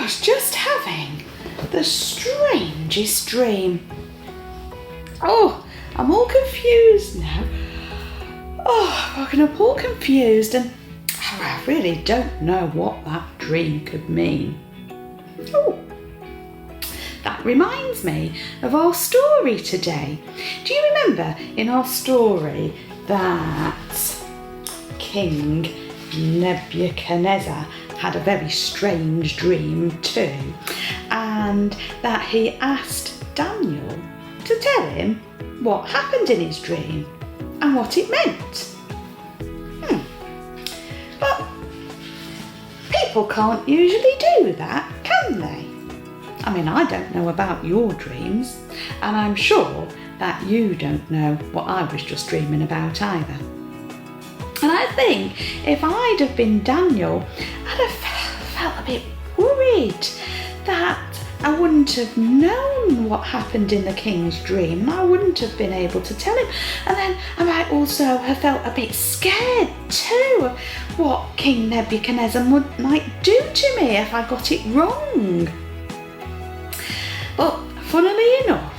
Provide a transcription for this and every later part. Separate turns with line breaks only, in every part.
was just having the strangest dream. Oh, I'm all confused now. Oh, I'm all confused, and I really don't know what that dream could mean. Oh, that reminds me of our story today. Do you remember in our story that King Nebuchadnezzar had a very strange dream too, and that he asked Daniel to tell him what happened in his dream and what it meant? But people can't usually do that, can they? I mean, I don't know about your dreams, and I'm sure that you don't know what I was just dreaming about either. And I think if I'd have been Daniel, I'd have felt a bit worried that I wouldn't have known what happened in the king's dream, and I wouldn't have been able to tell him. And then I might also have felt a bit scared too of what King Nebuchadnezzar might do to me if I got it wrong. But funnily enough,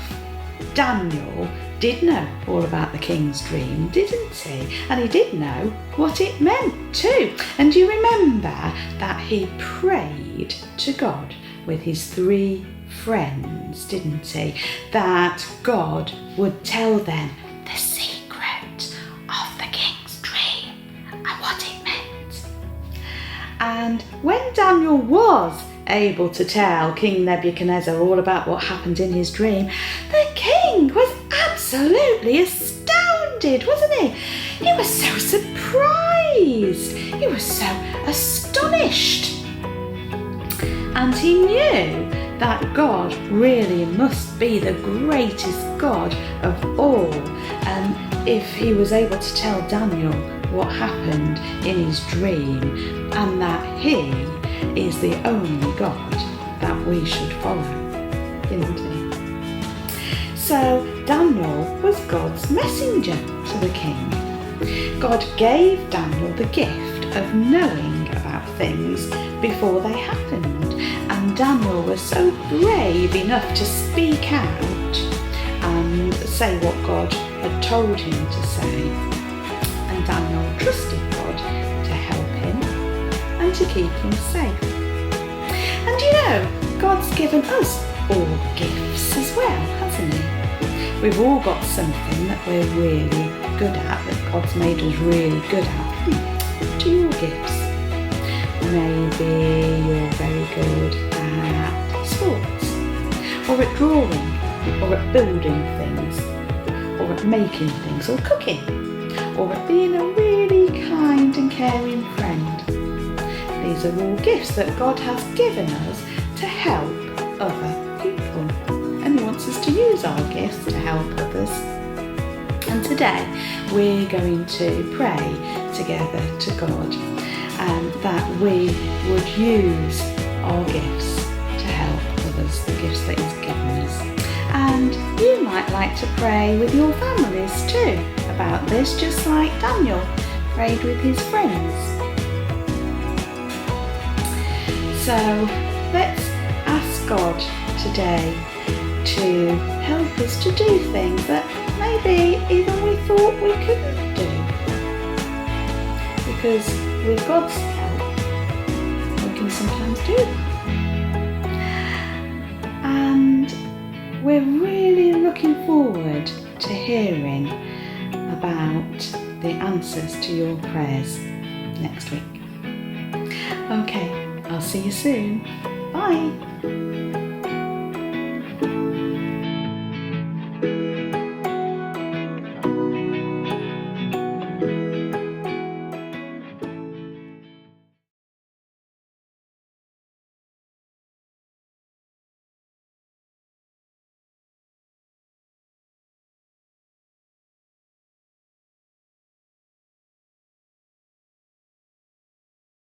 Daniel did know all about the king's dream, didn't he? And he did know what it meant too. And you remember that he prayed to God with his 3 friends, didn't he? That God would tell them the secret of the king's dream and what it meant. And when Daniel was able to tell King Nebuchadnezzar all about what happened in his dream, the king was absolutely astounded, wasn't he? He was so surprised. He was so astonished. And he knew that God really must be the greatest God of all. And if he was able to tell Daniel what happened in his dream, and that he is the only God that we should follow, didn't he? So Daniel was God's messenger to the king. God gave Daniel the gift of knowing about things before they happened, and Daniel was so brave enough to speak out and say what God had told him to say. And Daniel trusted God to help him and to keep him safe. And you know, God's given us all gifts as well, hasn't he? We've all got something that we're really good at, that God's made us really good at. What are your gifts? Maybe you're very good at sports, or at drawing, or at building things, or at making things, or cooking, or at being a really kind and caring friend. These are all gifts that God has given us to help other people, and he wants us to use our gifts to help others. And today we're going to pray together to God, and that we would use our gifts to help others, the gifts that he's given us. And you might like to pray with your families too about this, just like Daniel prayed with his friends. So let's ask God today to help us to do things that maybe even we thought we couldn't do. Because with God's help, we can sometimes do that. And we're really looking forward to hearing about the answers to your prayers next week. Okay, I'll see you soon. Bye.